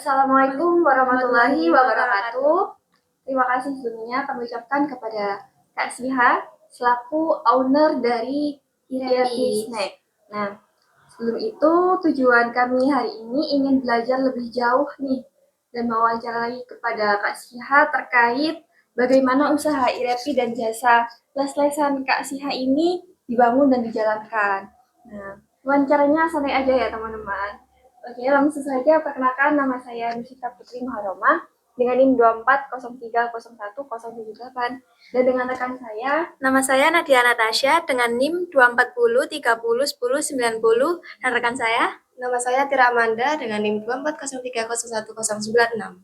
Assalamualaikum warahmatullahi wabarakatuh. Terima kasih sebelumnya kami ucapkan kepada Kak Siha selaku owner dari Irapi Snack. Nah, sebelum itu tujuan kami hari ini ingin belajar lebih jauh nih dan mewawancarai kepada Kak Siha terkait bagaimana usaha Irapi dan jasa les-lesan Kak Siha ini dibangun dan dijalankan. Nah, wawancaranya santai aja ya teman-teman. Oke, langsung saja perkenalkan, nama saya Nusita Putri Muharromah dengan NIM 24030178 dan dengan rekan saya. Nama saya Nadia Natasha dengan NIM 24030101090 dan rekan saya. Nama saya Tira Amanda dengan NIM 2403011096.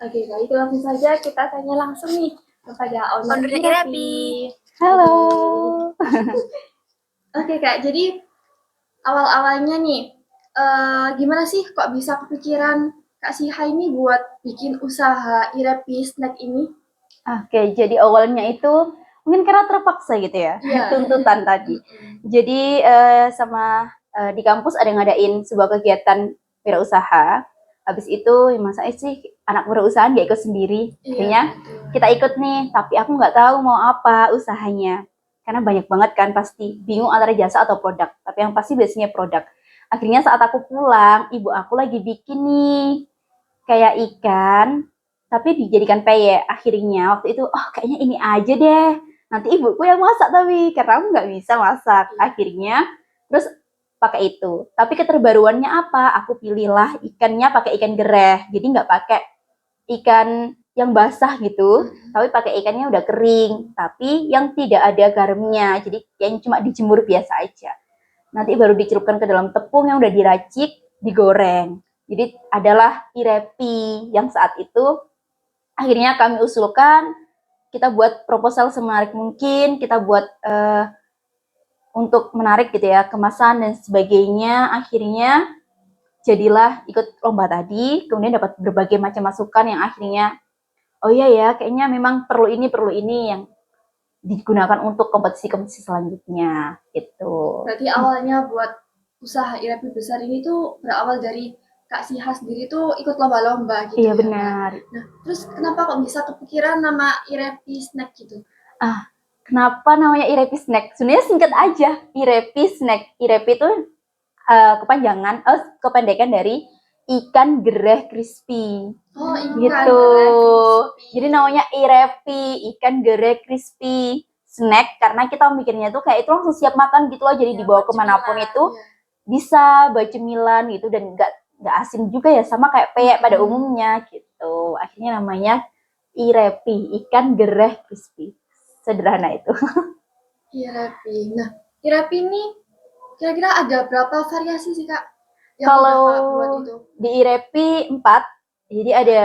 Oke, baik, langsung saja kita tanya langsung nih kepada owner Irapi. Halo. Oke Kak, jadi awal-awalnya nih gimana sih kok bisa kepikiran Kak Siha ini buat bikin usaha Irapi Snack ini? Oke, jadi awalnya itu mungkin karena terpaksa gitu ya, tuntutan tadi. Jadi di kampus ada ngadain sebuah kegiatan wirausaha. Habis itu masa sih anak wirausaha nggak ikut sendiri. Akhirnya kita ikut nih, tapi aku nggak tahu mau apa usahanya. Karena banyak banget kan, pasti bingung antara jasa atau produk. Tapi yang pasti biasanya produk. Akhirnya saat aku pulang, ibu aku lagi bikin nih kayak ikan, tapi dijadikan peye. Akhirnya waktu itu, kayaknya ini aja deh. Nanti ibuku yang masak tapi, karena aku nggak bisa masak. Akhirnya, terus pakai itu. Tapi keterbaruannya apa? Aku pilihlah ikannya pakai ikan gereh. Jadi nggak pakai ikan yang basah gitu, tapi pakai ikannya udah kering. Tapi yang tidak ada garamnya. Jadi yang cuma dijemur biasa aja. Nanti baru dicelupkan ke dalam tepung yang udah diracik, digoreng. Jadi adalah Irapi yang saat itu akhirnya kami usulkan, kita buat proposal semenarik mungkin, kita buat untuk menarik gitu ya, kemasan dan sebagainya. Akhirnya jadilah ikut lomba tadi, kemudian dapat berbagai macam masukan yang akhirnya, oh iya ya, kayaknya memang perlu ini yang digunakan untuk kompetisi-kompetisi selanjutnya gitu. Berarti awalnya buat usaha Irapi besar ini tuh berawal dari Kak Siha sendiri tuh ikut lomba-lomba gitu. Iya, benar. Nah, terus kenapa kok bisa kepikiran nama Irapi Snack gitu? Kenapa namanya Irapi Snack? Sebenarnya singkat aja, Irapi Snack. Irapi itu kependekan dari ikan gereh crispy. Oh, ikan gitu. crispy. Jadi namanya Irapi, ikan gereh crispy snack, karena kita mikirnya tuh kayak itu langsung siap makan gitu loh. Jadi dibawa kemanapun itu bisa buat cemilan gitu, dan nggak asin juga ya, sama kayak peyek pada umumnya gitu. Akhirnya namanya Irapi, ikan gereh crispy. Sederhana itu. Irapi. Nah, Irapi ini kira-kira ada berapa variasi sih Kak? Kalau di Irapi 4, jadi ada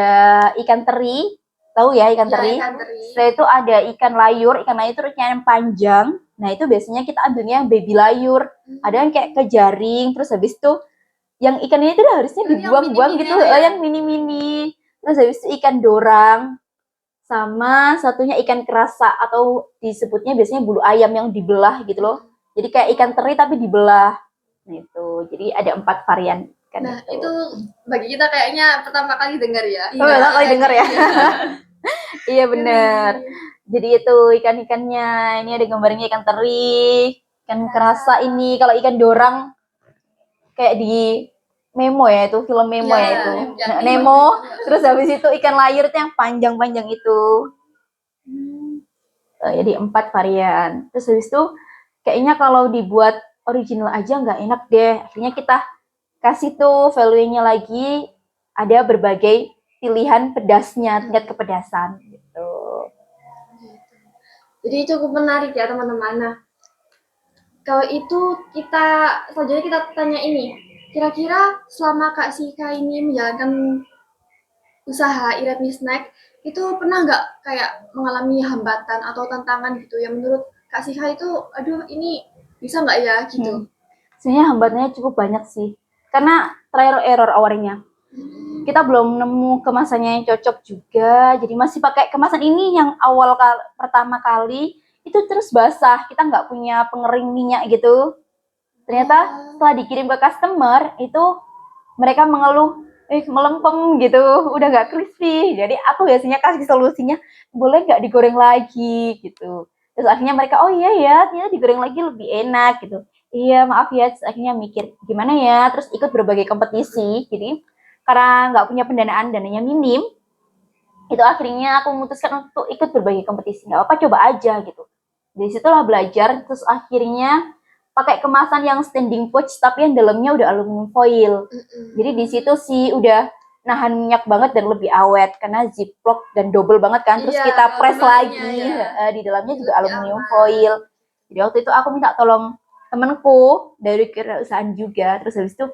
ikan teri, tahu ya ikan teri? Ikan teri. Setelah itu ada ikan layur itu yang panjang. Nah itu biasanya kita ambilnya yang baby layur. Ada yang kayak kejaring, terus habis itu yang ikannya itu udah harusnya dibuang-buang gitu, yang mini-mini. Terus habis itu ikan dorang, sama satunya ikan kerasa atau disebutnya biasanya bulu ayam yang dibelah gitu loh. Jadi kayak ikan teri tapi dibelah. Gitu. Jadi ada 4 varian kan. Nah, itu bagi kita kayaknya pertama kali dengar ya. Pertama kali dengar ya. Iya benar. Jadi itu ikan-ikannya, ini ada gambarnya ikan teri, ikan kerasa ini. Kalau ikan dorang kayak di Nemo ya, itu film Nemo ya itu. Nemo, terus habis itu ikan layur itu yang panjang-panjang itu. Jadi 4 varian. Terus habis itu kayaknya kalau dibuat original aja nggak enak deh. Akhirnya kita kasih tuh value-nya lagi, ada berbagai pilihan pedasnya, tingkat kepedasan gitu. Jadi cukup menarik ya teman-teman. Nah, kalau itu selanjutnya kita tanya ini, kira-kira selama Kak Siha ini menjalankan usaha Irapi Snack, itu pernah nggak kayak mengalami hambatan atau tantangan gitu yang menurut Kak Siha itu, aduh ini bisa nggak ya gitu? Sebenarnya hambatannya cukup banyak sih, karena trial error awalnya. Kita belum nemu kemasannya yang cocok juga, jadi masih pakai kemasan ini yang pertama kali itu terus basah. Kita nggak punya pengering minyak gitu. Ternyata setelah dikirim ke customer itu mereka mengeluh, melempem gitu, udah nggak crispy. Jadi aku biasanya kasih solusinya, boleh nggak digoreng lagi gitu. Terus akhirnya mereka, oh iya ya, ternyata digoreng lagi lebih enak gitu. Iya maaf ya, terus akhirnya mikir gimana ya, terus ikut berbagai kompetisi. Jadi karena nggak punya pendanaan, dananya minim, itu akhirnya aku memutuskan untuk ikut berbagai kompetisi. Nggak apa-apa, coba aja gitu. Dari situlah belajar, terus akhirnya pakai kemasan yang standing pouch tapi yang dalamnya udah aluminium foil. Jadi di situ sih udah nahan minyak banget dan lebih awet karena ziplock dan double banget kan. Terus Iya, kita press normalnya lagi, ya. di dalamnya juga Lebih aluminium aman. foil. Jadi waktu itu aku minta tolong temenku dari kewirausahaan juga. Terus habis itu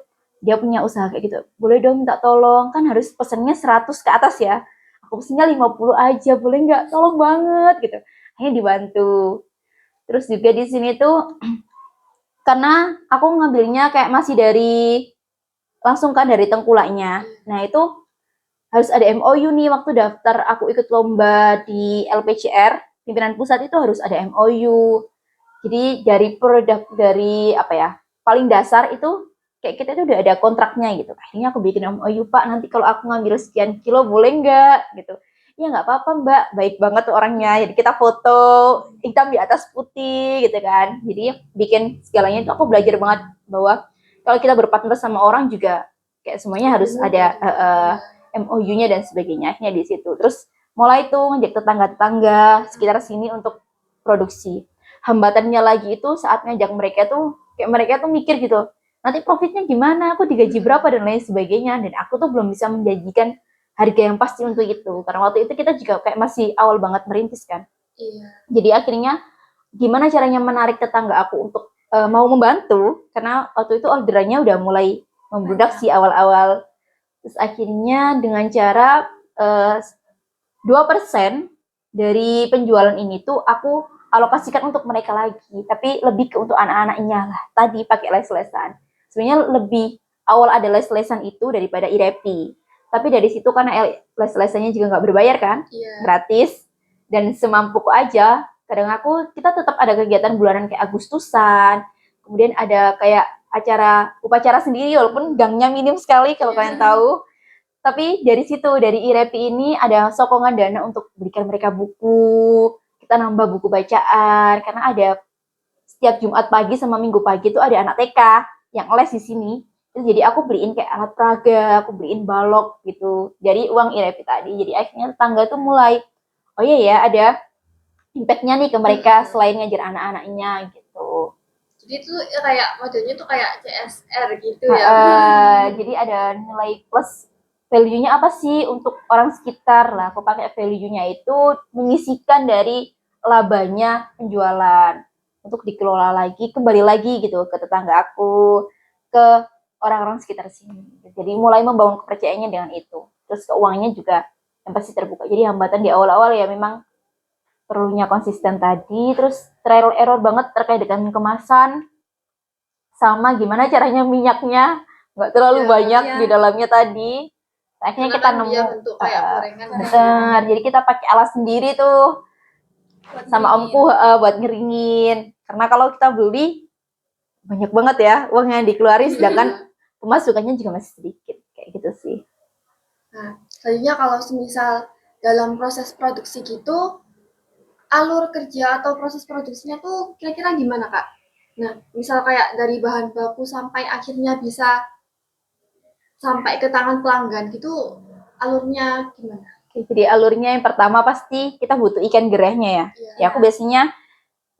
dia punya usaha kayak gitu. Boleh dong minta tolong, kan harus pesennya 100 ke atas ya. Aku pesennya 50 aja, boleh nggak? Tolong banget gitu. Akhirnya dibantu. Terus juga di sini tuh karena aku ngambilnya kayak masih dari langsung kan dari tengkulaknya. Nah itu harus ada MOU nih waktu daftar aku ikut lomba di LPCR pimpinan pusat itu harus ada MOU. Jadi dari produk dari apa ya paling dasar itu kayak kita itu udah ada kontraknya gitu. Akhirnya aku bikin MOU, Pak, nanti kalau aku ngambil sekian kilo boleh nggak gitu. Ya nggak apa-apa Mbak, baik banget tuh orangnya. Jadi kita foto hitam di atas putih gitu kan. Jadi bikin segalanya itu aku belajar banget bahwa kalau kita berpartner sama orang juga kayak semuanya harus ada MOU-nya dan sebagainya. Akhirnya di situ. Terus mulai tuh ngajak tetangga-tetangga sekitar sini untuk produksi. Hambatannya lagi itu saat ngajak mereka tuh kayak mereka tuh mikir gitu, nanti profitnya gimana, aku digaji berapa dan lain sebagainya, dan aku tuh belum bisa menjanjikan harga yang pasti untuk itu karena waktu itu kita juga kayak masih awal banget merintis kan. Iya. Jadi akhirnya gimana caranya menarik tetangga aku untuk mau membantu karena waktu itu orderannya udah mulai membludak sih awal-awal. Terus akhirnya dengan cara 2% dari penjualan ini tuh aku alokasikan untuk mereka lagi, tapi lebih ke untuk anak-anaknya lah. Tadi pakai les-lesan. Sebenarnya lebih awal ada les-lesan itu daripada IREPI. Tapi dari situ karena les-lesannya juga nggak berbayar kan, gratis dan semampuku aja. Kadang kita tetap ada kegiatan bulanan kayak Agustusan, kemudian ada kayak acara upacara sendiri walaupun gangnya minim sekali kalau kalian tahu. Tapi dari situ, dari IREPI ini ada sokongan dana untuk berikan mereka buku, kita nambah buku bacaan, karena ada setiap Jumat pagi sama Minggu pagi itu ada anak TK yang les di sini. Jadi aku beliin kayak alat peraga, aku beliin balok gitu, dari uang IREPI tadi. Jadi akhirnya tetangga tuh mulai, oh iya ya ada impact-nya nih ke mereka selain ngajar anak-anaknya gitu. Jadi itu kayak modelnya tuh kayak CSR gitu ya. Jadi ada nilai plus value-nya apa sih untuk orang sekitar lah. Aku pakai value-nya itu menyisihkan dari labanya penjualan untuk dikelola lagi, kembali lagi gitu ke tetangga aku, ke orang-orang sekitar sini. Jadi mulai membangun kepercayaannya dengan itu. Terus keuangannya juga yang pasti terbuka. Jadi hambatan di awal-awal ya memang perlunya konsisten tadi, terus trial error banget terkait dengan kemasan, sama gimana caranya minyaknya nggak terlalu banyak di dalamnya tadi. Akhirnya kita nemu bener, jadi kita pakai alat sendiri tuh sama omku buat ngeringin, karena kalau kita beli banyak banget ya uang yang dikeluarin, sedangkan pemasukannya juga masih sedikit kayak gitu sih. Nah, selanjutnya kalau misal dalam proses produksi gitu, alur kerja atau proses produksinya tuh kira-kira gimana Kak? Nah, misal kayak dari bahan baku sampai akhirnya bisa sampai ke tangan pelanggan gitu, alurnya gimana? Jadi alurnya yang pertama pasti kita butuh ikan gerehnya ya. Ya aku biasanya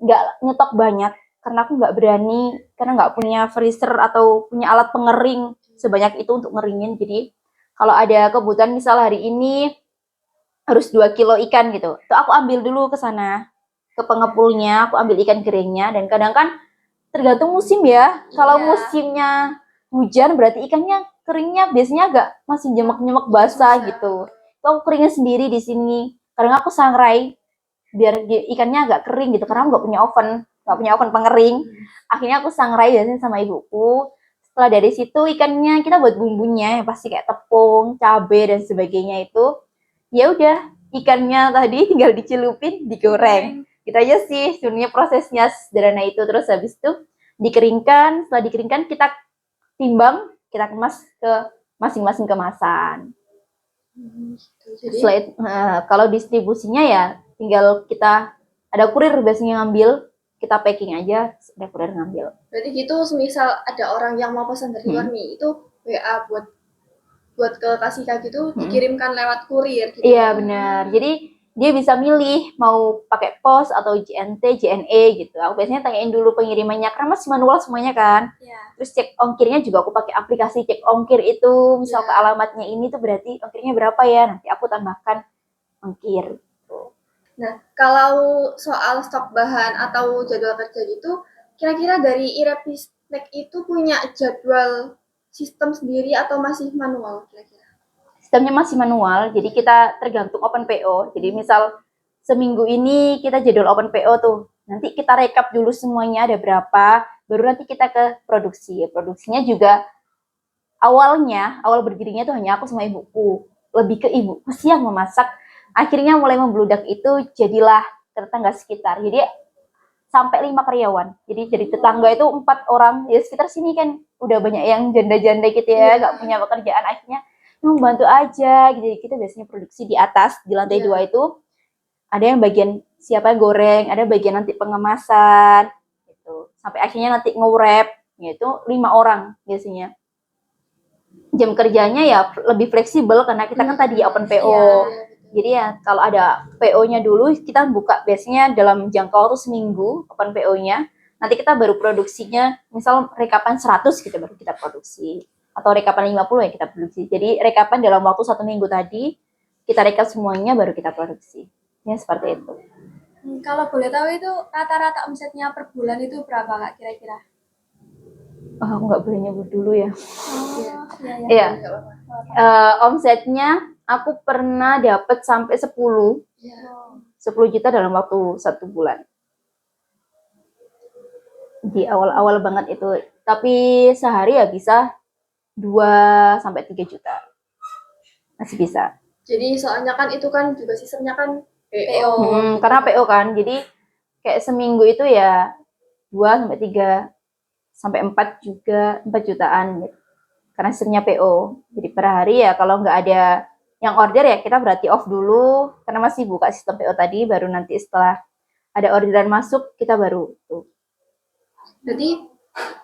nggak nyetok banyak karena aku nggak berani, karena nggak punya freezer atau punya alat pengering sebanyak itu untuk ngeringin. Jadi kalau ada kebutuhan misal hari ini harus 2 kilo ikan gitu, itu aku ambil dulu ke sana ke pengepulnya, aku ambil ikan gerehnya. Dan kadang kan tergantung musim ya. Kalau musimnya hujan berarti ikannya keringnya biasanya agak masih nyemek-nyemek basah gitu. Itu aku keringin sendiri di sini. Kadang aku sangrai biar ikannya agak kering gitu karena aku nggak punya oven pengering. Akhirnya aku sangrai biasanya sama ibuku. Setelah dari situ ikannya kita buat bumbunya yang pasti kayak tepung, cabai dan sebagainya itu. Ya udah, ikannya tadi tinggal dicelupin, digoreng. Gitu aja sih sebenarnya prosesnya sederhana itu. Terus habis itu dikeringkan, setelah dikeringkan kita timbang, kita kemas ke masing-masing kemasan. Jadi Kalau distribusinya ya tinggal kita ada kurir biasanya ngambil, kita packing aja, ada kurir ngambil. berarti gitu, semisal ada orang yang mau pesan dari luar nih, itu WA buat ke kasih gitu dikirimkan lewat kurir gitu. Iya benar. Jadi dia bisa milih mau pakai pos atau JNT, JNE gitu. Aku biasanya tanyain dulu pengirimannya karena masih manual semuanya kan. Iya. Terus cek ongkirnya juga aku pakai aplikasi cek ongkir itu. Misal Iya. ke alamatnya ini tuh berarti ongkirnya berapa ya? Nanti aku tambahkan ongkir. Nah, kalau soal stok bahan atau jadwal kerja gitu, kira-kira dari Irapisnek itu punya jadwal sistem sendiri atau masih manual kira-kira? Sistemnya masih manual, jadi kita tergantung open PO. Jadi misal seminggu ini kita jadwal open PO tuh, nanti kita rekap dulu semuanya ada berapa, baru nanti kita ke produksi. Produksinya juga awal berdirinya tuh hanya aku sama ibuku, lebih ke ibuku sih yang memasak. Akhirnya mulai membludak itu jadilah tetangga sekitar. Jadi sampai 5 karyawan. Jadi dari tetangga itu 4 orang. Ya sekitar sini kan udah banyak yang janda-janda gitu ya, nggak punya pekerjaan, akhirnya membantu aja gitu. Kita biasanya produksi di atas, di lantai 2 itu ada yang bagian siapa goreng, ada bagian nanti pengemasan gitu. Sampai akhirnya nanti nge-wrap gitu, 5 orang biasanya. Jam kerjanya ya lebih fleksibel karena kita kan tadi open PO. Jadi ya kalau ada PO-nya dulu kita buka biasanya dalam jangka waktu seminggu open PO-nya. Nanti kita baru produksinya, misal rekapan 100 gitu baru kita produksi. Atau rekapan 50 ya kita produksi. Jadi rekapan dalam waktu 1 minggu tadi, kita rekap semuanya baru kita produksi. Ya seperti itu. Kalau boleh tahu itu rata-rata omsetnya per bulan itu berapa Kak kira-kira? Oh, aku nggak boleh nyebut dulu ya. Iya. Omsetnya aku pernah dapat sampai 10 juta dalam waktu 1 bulan. Di awal-awal banget itu. Tapi sehari ya bisa 2-3 juta. Masih bisa. Jadi soalnya kan itu kan juga sistemnya kan PO. Karena PO kan, jadi kayak seminggu itu ya 2-3 sampai 4 juga, 4 jutaan gitu. Karena sistemnya PO. Jadi per hari ya kalau nggak ada yang order ya kita berarti off dulu karena masih buka sistem PO tadi, baru nanti setelah ada orderan masuk kita baru tuh. Jadi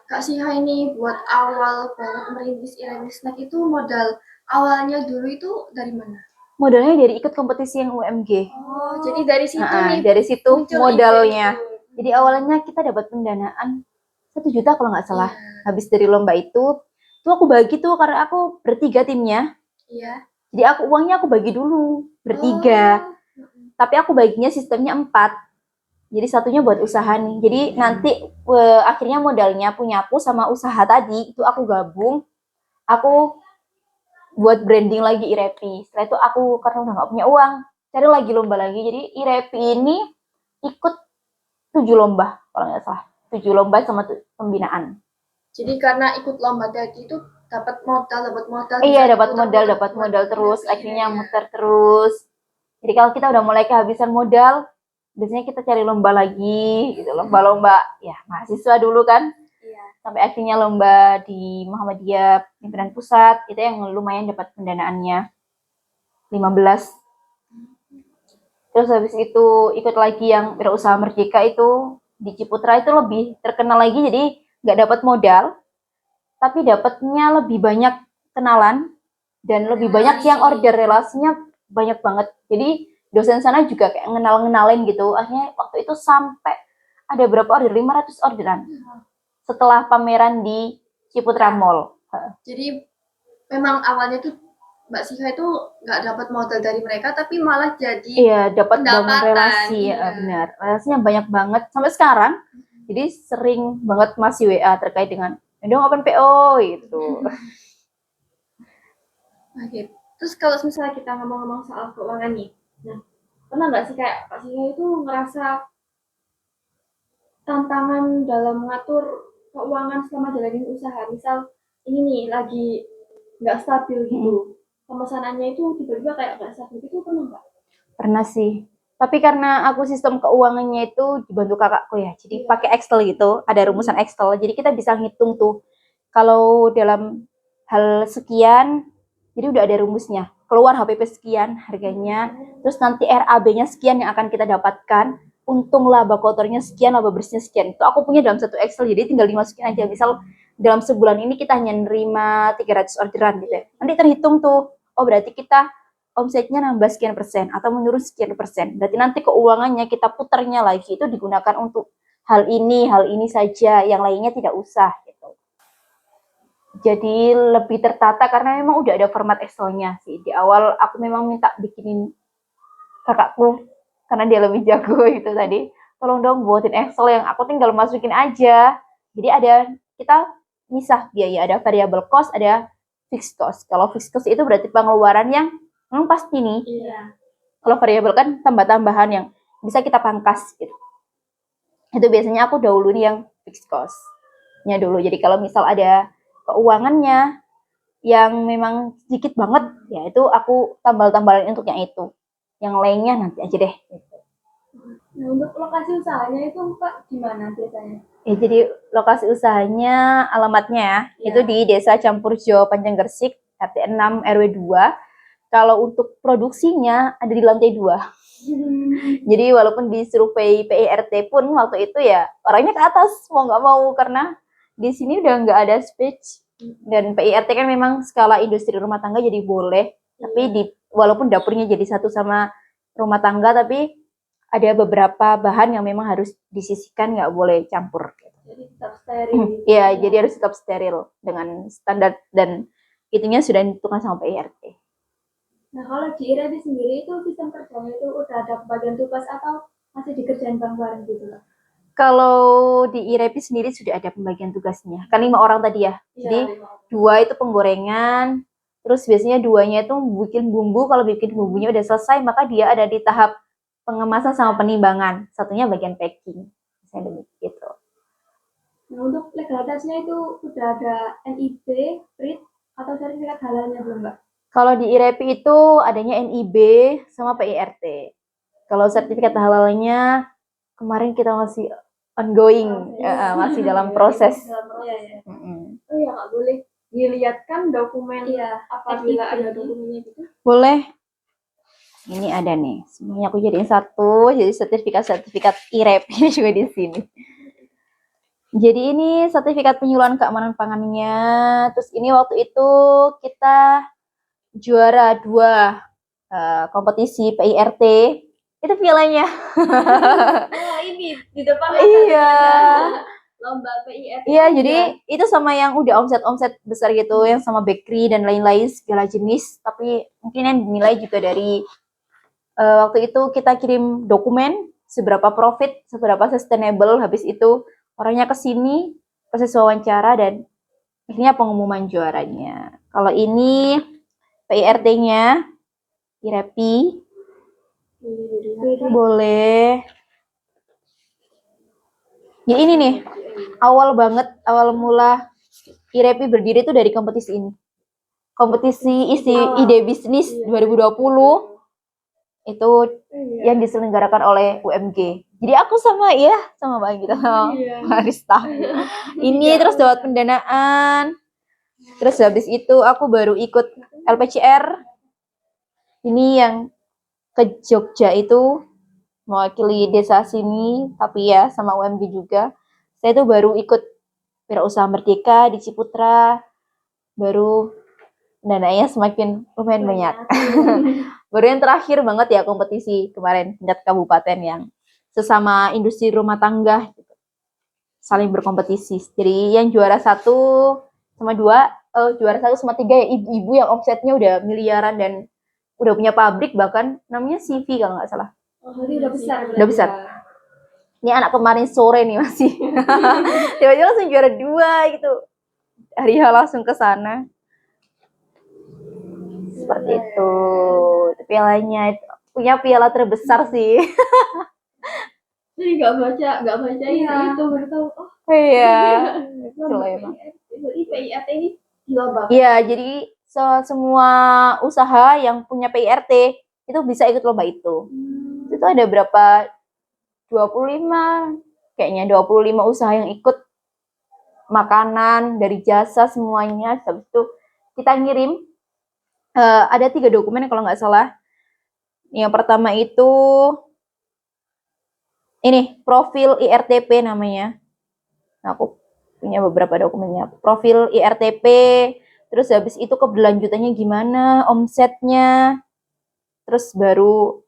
Kak Siha ini buat awal banget merintis Irapisnek itu modal awalnya dulu itu dari mana? Modalnya dari ikut kompetisi yang UMG. Oh, jadi dari situ nih. Dari situ muncul modalnya. ide itu. Jadi awalnya kita dapat pendanaan 1 juta kalau nggak salah. Habis dari lomba itu, tuh aku bagi tuh karena aku bertiga timnya. Iya. Jadi uangnya aku bagi dulu bertiga. Tapi aku baginya sistemnya 4. Jadi satunya buat usaha nih. Jadi nanti akhirnya modalnya punya aku sama usaha tadi itu aku gabung. Aku buat branding lagi Irepi. Setelah itu aku karena udah nggak punya uang, cari lagi lomba lagi. Jadi Irepi ini ikut 7 lomba kalau nggak salah. 7 lomba sama pembinaan. Jadi karena ikut lomba tadi itu dapat modal. Iya, dapat modal terus. Akhirnya muter terus. Jadi kalau kita udah mulai kehabisan modal, biasanya kita cari lomba lagi, gitu. Lomba-lomba ya mahasiswa dulu kan. Iya. Sampai akhirnya lomba di Muhammadiyah Pimpinan Pusat, itu yang lumayan dapat pendanaannya 15. Terus habis itu ikut lagi yang Wirausaha Merdeka itu di Ciputra itu lebih terkenal lagi, jadi nggak dapat modal, tapi dapatnya lebih banyak kenalan dan lebih banyak yang order, relasinya banyak banget. Jadi dosen sana juga kayak ngenalin gitu. Akhirnya waktu itu sampai ada berapa order? 500 orderan. Setelah pameran di Ciputra Mall. Jadi memang awalnya tuh Mbak Siha itu nggak dapat modal dari mereka, tapi malah jadi dapat bangun pendapatan. relasi. Iya. Benar. Relasinya banyak banget sampai sekarang. Jadi sering banget masih WA terkait dengan dong open PO gitu. Nah, gitu. Terus kalau misalnya kita ngomong-ngomong soal keuangan nih, nah pernah nggak sih kayak Kak Siha itu ngerasa tantangan dalam mengatur keuangan selama jalanin usaha? Misal ini nih lagi nggak stabil gitu, pemesanannya itu tiba-tiba kayak nggak stabil gitu, pernah nggak? Pernah sih. Tapi karena aku sistem keuangannya itu dibantu kakakku ya, jadi pakai Excel gitu, ada rumusan Excel, jadi kita bisa ngitung tuh. Kalau dalam hal sekian, jadi udah ada rumusnya. Keluar HPP sekian harganya, terus nanti RAB-nya sekian yang akan kita dapatkan, untung laba kotornya sekian, laba bersihnya sekian. Itu aku punya dalam satu Excel, jadi tinggal dimasukin aja. Misal dalam sebulan ini kita hanya nerima 300 orderan gitu ya. Nanti terhitung tuh, oh berarti kita omsetnya nambah sekian persen atau menurun sekian persen. Berarti nanti keuangannya kita putarnya lagi itu digunakan untuk hal ini saja, yang lainnya tidak usah gitu. Jadi lebih tertata karena memang udah ada format Excel-nya sih. Di awal aku memang minta bikinin kakakku karena dia lebih jago itu tadi. Tolong dong buatin Excel yang aku tinggal masukin aja. Jadi ada kita misah biaya, ada variable cost, ada fixed cost. Kalau fixed cost itu berarti pengeluaran yang memang pasti nih. Iya. Kalau variable kan tambah-tambahan yang bisa kita pangkas gitu. Itu biasanya aku dahulu nih yang fixed cost-nya dulu. Jadi kalau misal ada keuangannya yang memang sedikit banget, ya itu aku tambal-tambalin untuk yang itu. Yang lainnya nanti aja deh. Nah, untuk lokasi usahanya itu Pak di mana biasanya? Ya, jadi lokasi usahanya, alamatnya Ya. itu di Desa Campurjo, Panjang Gresik, RT 6 RW 2. Kalau untuk produksinya ada di lantai 2. Jadi walaupun di survei PIRT pun waktu itu ya orangnya ke atas mau nggak mau karena di sini udah nggak ada speech, dan PIRT kan memang skala industri rumah tangga jadi boleh, tapi walaupun dapurnya jadi satu sama rumah tangga, tapi ada beberapa bahan yang memang harus disisihkan, nggak boleh campur. Jadi tetap steril. Iya, jadi harus tetap steril dengan standar dan itunya sudah ditentukan sama PIRT. Nah, kalau di IREBI sendiri itu sistem kerjanya itu udah ada pembagian tugas atau masih dikerjain bareng-bareng gitu Pak? Kalau di IREPI sendiri sudah ada pembagian tugasnya. Kan 5 orang tadi ya. Jadi 2 itu penggorengan, terus biasanya 2-nya itu bikin bumbu. Kalau bikin bumbunya udah selesai, maka dia ada di tahap pengemasan sama penimbangan. Satunya bagian packing. Misalnya begitu. Nah, untuk legalitasnya itu udah ada NIB, PRIT, atau sertifikat halalnya belum Mbak? Kalau di IREPI itu adanya NIB sama PIRT. Kalau sertifikat halalnya kemarin kita masih ongoing, masih dalam proses. Iya. Mm-mm. Oh ya, nggak boleh dilihatkan dokumen apabila ada dokumennya gitu. Boleh. Ini ada nih. Semuanya aku jadiin satu. Jadi sertifikat IREP ini juga di sini. Jadi ini sertifikat penyuluhan keamanan pangannya. Terus ini waktu itu kita juara 2 kompetisi PIRT. Itu pialanya. Nah, ini di depan Iya. lomba PIRT. Iya, jadi itu sama yang udah omset besar gitu, yang sama bakery dan lain-lain segala jenis. Tapi mungkin yang dinilai juga dari waktu itu kita kirim dokumen seberapa profit, seberapa sustainable. Habis itu orangnya ke sini, proses wawancara dan akhirnya pengumuman juaranya. Kalau ini PIRT-nya, IREPI, boleh. Ya ini nih, awal mula IREPI berdiri itu dari kompetisi ini. Kompetisi ide bisnis 2020 itu yang diselenggarakan oleh UMG. Jadi aku sama Mbak Gita, sama Marista. Ini terus dapat pendanaan. Terus habis itu aku baru ikut LPCR. Ini yang ke Jogja itu mewakili desa sini, tapi ya sama UMG juga. Saya tuh baru ikut Wirausaha Merdeka di Ciputra, baru dananya semakin lumayan banyak. Baru yang terakhir banget ya kompetisi kemarin tingkat kabupaten yang sesama industri rumah tangga gitu. Saling berkompetisi. Jadi yang juara 1 sama 2, juara 1 sama 3 ya ibu-ibu yang omsetnya udah miliaran dan udah punya pabrik, bahkan namanya CV kalau nggak salah. Oh, jadi udah besar. Udah besar. Ini anak kemarin sore nih masih. Tiba-tiba langsung juara 2 gitu. Hari langsung ke sana. Seperti itu. Pialanya itu punya piala terbesar sih. Jadi nggak baca itu baru tahu. Oh Iya. lomba PIRT ini dilombakan. Iya, jadi semua usaha yang punya PIRT itu bisa ikut lomba itu. Itu ada berapa? 25 kayaknya 25 usaha yang ikut, makanan dari jasa semuanya. Habis itu kita ngirim ada 3 dokumen kalau nggak salah. Yang pertama itu ini profil IRTP namanya. Nah, aku punya beberapa dokumennya. Profil IRTP, terus habis itu keberlanjutannya gimana, omsetnya, terus baru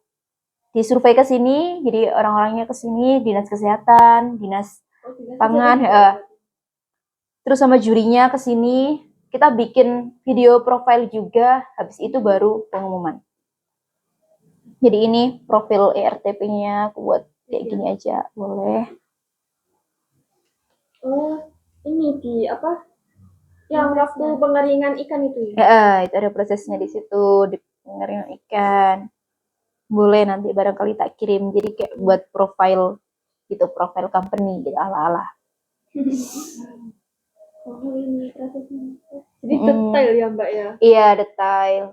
disurvei ke sini, jadi orang-orangnya ke sini, dinas kesehatan, dinas pangan, terus sama jurinya ke sini, kita bikin video profile juga, habis itu baru pengumuman. Jadi ini profil ERTP-nya, aku buat kayak gini aja, boleh. Oh, ini di apa? Yang waktu pengeringan ikan itu ya? Ya, itu ada prosesnya di situ, di pengeringan ikan. Boleh nanti barangkali tak kirim, jadi kayak buat profile gitu, profile company gitu, ala-ala. Oh, ini prosesnya. Jadi detail ya Mbak ya? Iya, detail.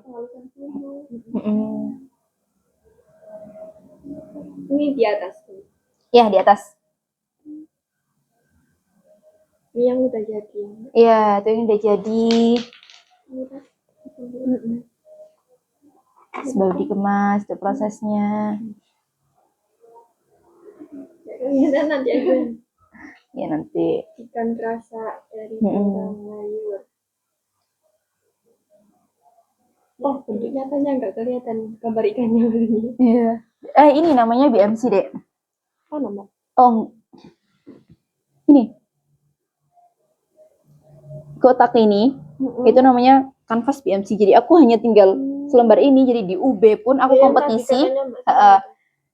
Ini di atas. Ya, di atas. Ini yang udah jadi. Iya, itu yang udah jadi. Baru dikemas, itu prosesnya. Ya, nanti aja. Ya, nanti. Ikan terasa dari sayur. Oh, bentuk nyatanya nggak kelihatan gambar ikannya. Iya. Ini namanya BMC, Dek. Oh, nama? Oh, ini. Kotak ini, itu namanya kanvas BMC. Jadi aku hanya tinggal selembar ini. Jadi di UB pun aku kompetisi.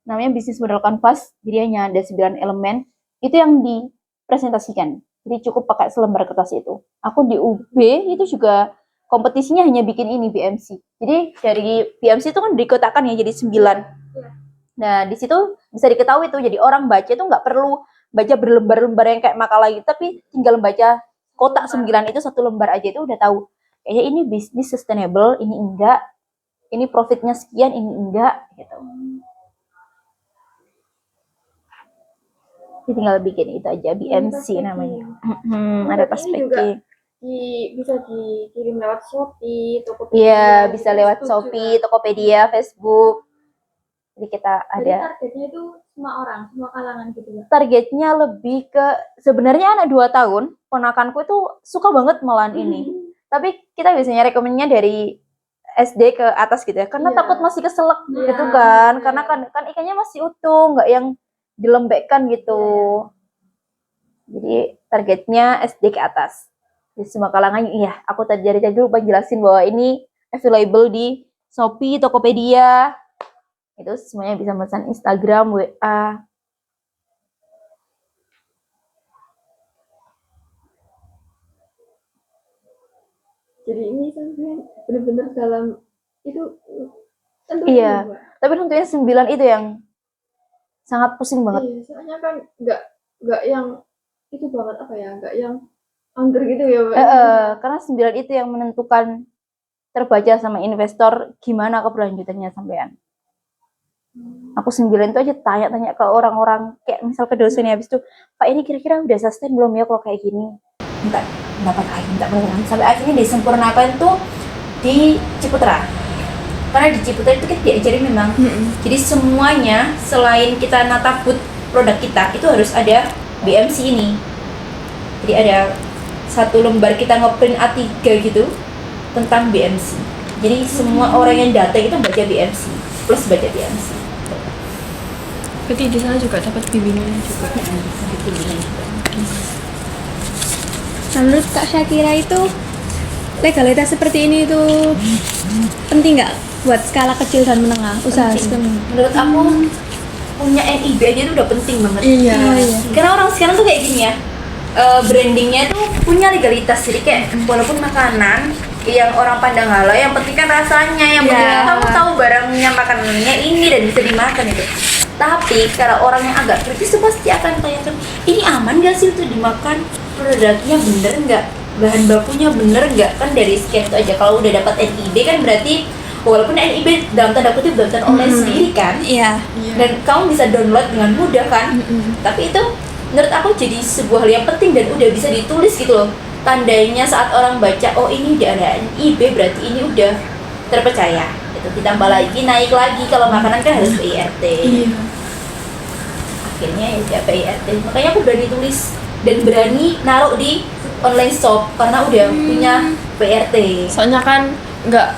Namanya bisnis model kanvas. Jadi hanya ada 9 elemen. Itu yang dipresentasikan. Jadi cukup pakai selembar kertas itu. Aku di UB itu juga kompetisinya hanya bikin ini BMC. Jadi dari BMC itu kan dikotakkan ya jadi 9. Nah di situ bisa diketahui tuh. Jadi orang baca itu nggak perlu baca berlembar-lembar yang kayak makalah gitu, tapi tinggal baca kotak 9 itu 1 lembar aja itu udah tahu. Kayaknya ini bisnis sustainable, ini enggak. Ini profitnya sekian, ini enggak gitu. Jadi tinggal bikin itu aja, BMC namanya. Ada perspektif. Bisa dikirim lewat Shopee, Tokopedia. Iya, bisa lewat Shopee, Tokopedia, Facebook. Jadi kita ada. Jadi targetnya itu semua orang, semua kalangan gitu ya. Targetnya lebih ke sebenarnya anak 2 tahun, ponakanku itu suka banget malahan ini. Tapi kita biasanya rekomennya dari SD ke atas gitu ya, karena takut masih keselak gitu kan. Karena kan ikannya masih utuh, nggak yang dilembekkan gitu. Jadi targetnya SD ke atas. Di semua kalangan, iya. Aku tadi lupa jelasin bahwa ini available di Shopee, Tokopedia. Itu semuanya bisa pesan Instagram, WA. Jadi ini sampai benar-benar dalam itu iya. Tapi tentunya 9 itu yang sangat pusing banget. Iya, soalnya kan nggak yang itu banget apa ya, nggak yang angker gitu ya, Mbak. Karena 9 itu yang menentukan terbaca sama investor gimana keberlanjutannya sampean. Aku 9 itu aja tanya-tanya ke orang-orang, kayak misal ke dosen habis itu, Pak ini kira-kira udah sustain belum ya kalau kayak gini? Minta pendapat lagi, minta pendapat. Sampai akhirnya disempurnakan tuh di Ciputra. Karena di Ciputra itu kita diajarin memang. Jadi semuanya selain kita nata booth produk kita itu harus ada BMC ini. Jadi ada 1 lembar kita ngeprint A3 gitu tentang BMC. Jadi semua orang yang datang itu baca BMC plus baca BMC. Berarti di sana juga dapat bimbingan juga. Menurut Kak Syakira itu legalitas seperti ini itu penting nggak buat skala kecil dan menengah usaha? Menurut aku punya NIB aja itu udah penting banget. Iya. Karena orang sekarang tuh kayak gini ya, brandingnya tuh punya legalitas. Jadi kayak walaupun makanan yang orang pandang halal, yang penting kan rasanya, yang penting kamu tahu barangnya, makanannya ini dan bisa dimakan itu. Tapi kalau orang yang agak kritis tuh pasti akan tanyakan, ini aman gak sih untuk dimakan? Produknya bener nggak? Bahan bakunya bener nggak? Kan dari scan itu aja. Kalau udah dapat NIB kan berarti walaupun NIB dalam tanda kutip buatan online sendiri kan, dan kamu bisa download dengan mudah kan, tapi itu menurut aku jadi sebuah hal yang penting dan udah bisa ditulis gitu loh. tandanya saat orang baca, oh ini udah ada IB berarti ini udah terpercaya. Itu ditambah lagi naik lagi kalau makanan kan harus PIRT. Akhirnya ya udah PIRT. Makanya aku berani tulis dan berani naruh di online shop karena udah punya PRT. Soalnya kan nggak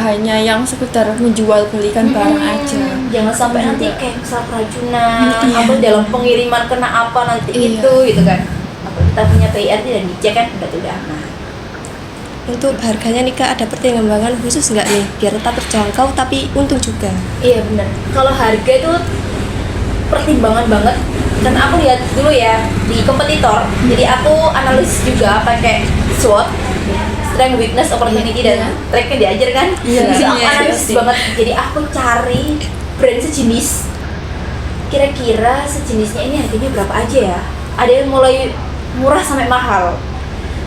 hanya yang sekedar menjual belikan barang aja. Jangan sampai nanti kayak misal keracunan atau dalam pengiriman kena apa nanti itu gitu kan. Apa kita punya PRT dan dicek kan udah aman. Untuk harganya nih Kak, ada pertimbangan khusus nggak nih biar tetap terjangkau tapi untung juga? Iya benar. Kalau harga itu pertimbangan banget. Dan aku lihat dulu ya di kompetitor. Jadi aku analis juga pakai SWOT, strength, weakness, opportunity dan tracknya diajar kan. Jadi aku analis banget. Jadi aku cari brand sejenis. Kira-kira sejenisnya ini harganya berapa aja ya? Ada yang mulai murah sampai mahal.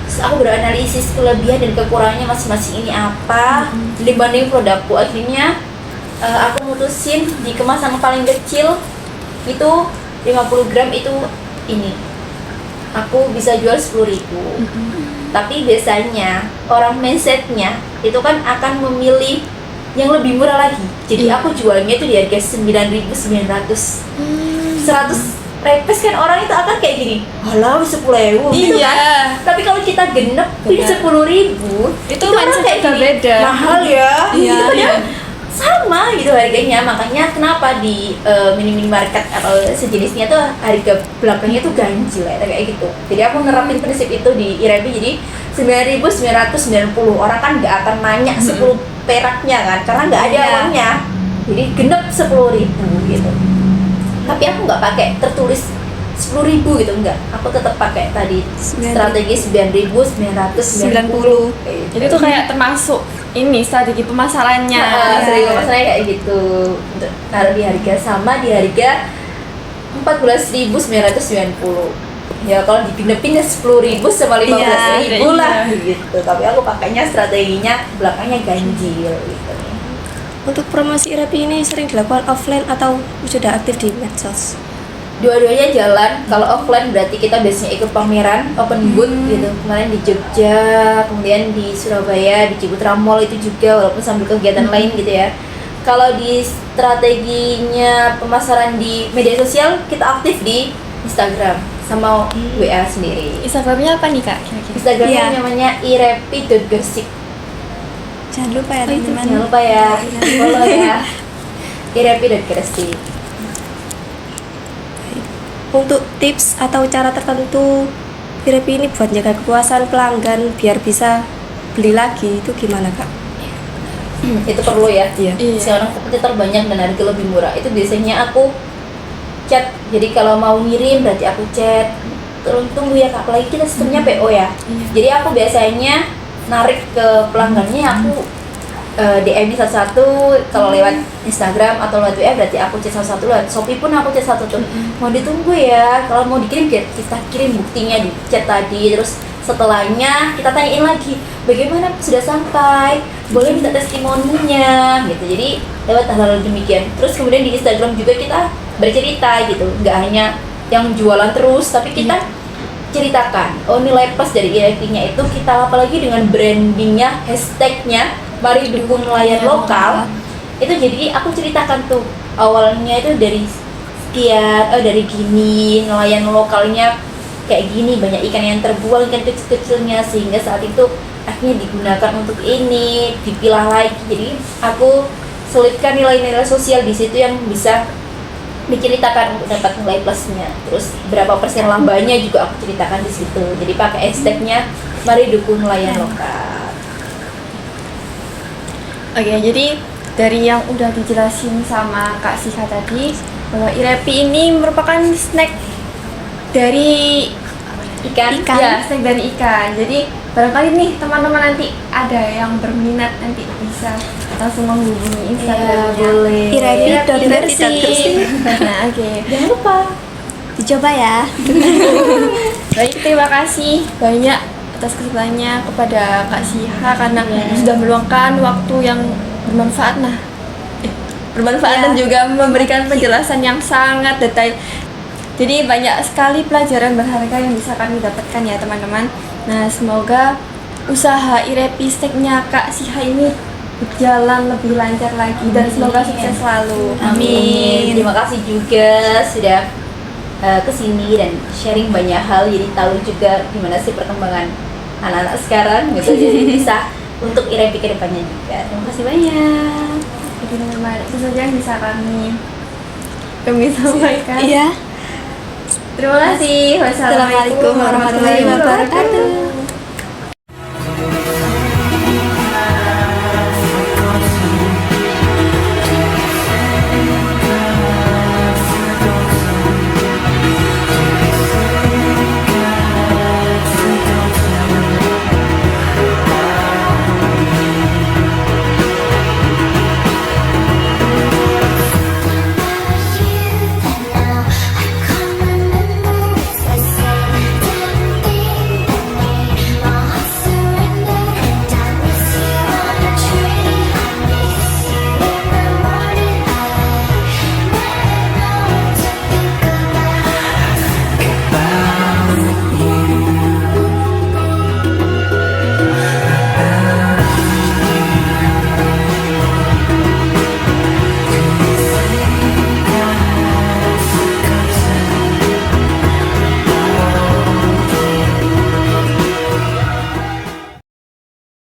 Terus aku beranalisis kelebihan dan kekurangannya masing-masing ini apa dibanding produkku. Akhirnya aku mutusin di kemasan paling kecil itu 50 gram itu ini aku bisa jual 10.000. Tapi biasanya orang mindsetnya itu kan akan memilih yang lebih murah lagi. Jadi aku jualnya itu di harga 9.900. 100 repes kan orang itu akan kayak gini, halah 10.000 gitu kan. Tapi kalau kita genepin 10.000 itu orang kayak gini, beda. mahal ya. Gitu Iya. kan. Sama gitu harganya, makanya kenapa di minimarket atau sejenisnya tuh harga belakangnya tuh ganjil ya, kayak gitu. Jadi aku nerapin prinsip itu di Irebi, jadi 9.990. Orang kan nggak akan nanya 10 peraknya kan, karena nggak ada uangnya. Jadi genep 10.000 gitu. Tapi aku nggak pakai tertulis 10.000 gitu, enggak. Aku tetap pakai tadi strategi 9.990. Jadi itu kayak termasuk ini strategi pemasarannya. Strategi pemasarannya kayak gitu. Untuk taruh di harga sama di harga 14.990. Ya kalau digenepin ya 10.000 sama 15.000 lah gitu. Tapi aku pakainya strateginya belakangnya ganjil gitu. Untuk promosi Irebi ini sering dilakukan offline atau sudah aktif di medsos? Dua-duanya jalan. Kalau offline berarti kita biasanya ikut pameran open booth gitu. Kemarin di Jogja, kemudian di Surabaya, di Ciputra Mall itu juga, walaupun sambil kegiatan lain gitu ya. Kalau di strateginya pemasaran di media sosial, kita aktif di Instagram sama WA sendiri. Instagramnya apa nih Kak? Kira-kira? Instagramnya namanya irepi.gersik. Jangan lupa ya teman-teman. Jangan lupa ya, follow ya. irepi.gersik. Untuk tips atau cara tertentu Irebi ini buat jaga kepuasan pelanggan biar bisa beli lagi itu gimana Kak? Itu perlu ya. Iya. Sekarang kompetitor banyak dan harga lebih murah. Itu biasanya aku chat. Jadi kalau mau ngirim berarti aku chat. Tunggu ya Kak, apalagi kita sistemnya PO ya. Jadi aku biasanya narik ke pelanggannya, aku DM satu-satu. Kalau lewat Instagram atau lewat WA berarti aku chat satu-satu. Lewat Shopee pun aku chat satu-satu. Mau ditunggu ya, kalau mau dikirim kita kirim buktinya di chat tadi. Terus setelahnya kita tanyain lagi bagaimana sudah sampai, boleh minta testimoninya gitu. Jadi lewat hal-hal demikian. Terus kemudian di Instagram juga kita bercerita gitu, nggak hanya yang jualan terus, tapi kita ceritakan nilai plus dari Irebi-nya itu kita, apalagi dengan brandingnya, hashtagnya mari dukung nelayan lokal. Itu jadi aku ceritakan tuh awalnya itu dari sekian, dari gini, nelayan lokalnya kayak gini, banyak ikan yang terbuang, ikan kecil-kecilnya, sehingga saat itu akhirnya digunakan untuk ini, dipilah lagi. Jadi aku selipkan nilai-nilai sosial di situ yang bisa diceritakan untuk dapat nilai plusnya. Terus berapa persen lambanya juga aku ceritakan di situ. Jadi pakai hashtagnya mari dukung nelayan lokal. Oke, jadi dari yang udah dijelasin sama Kak Sika tadi, bahwa Irebi ini merupakan snack dari Ikan. Ya, snack dari ikan. Jadi barangkali nih teman-teman nanti ada yang berminat, nanti bisa langsung menghubungi Instagramnya. Boleh. Irebi.gersik. Nah, oke. Jangan lupa Dicoba ya. Baik, terima kasih banyak atas kesempatannya kepada Kak Siha karena sudah meluangkan waktu yang bermanfaat dan juga memberikan penjelasan yang sangat detail Jadi banyak sekali pelajaran berharga yang bisa kami dapatkan ya teman-teman. Nah, semoga usaha Irepisteknya Kak Siha ini berjalan lebih lancar lagi dan semoga sukses selalu. Amin. Terima kasih juga sudah kesini dan sharing banyak hal, jadi tahu juga gimana sih perkembangan anak-anak sekarang gitu. Jadi bisa untuk Irepi ke depannya juga. Terima kasih banyak. Jadi teman-teman, itu saja yang bisa kami sampaikan. Iya. Terima kasih. Assalamualaikum warahmatullahi wabarakatuh.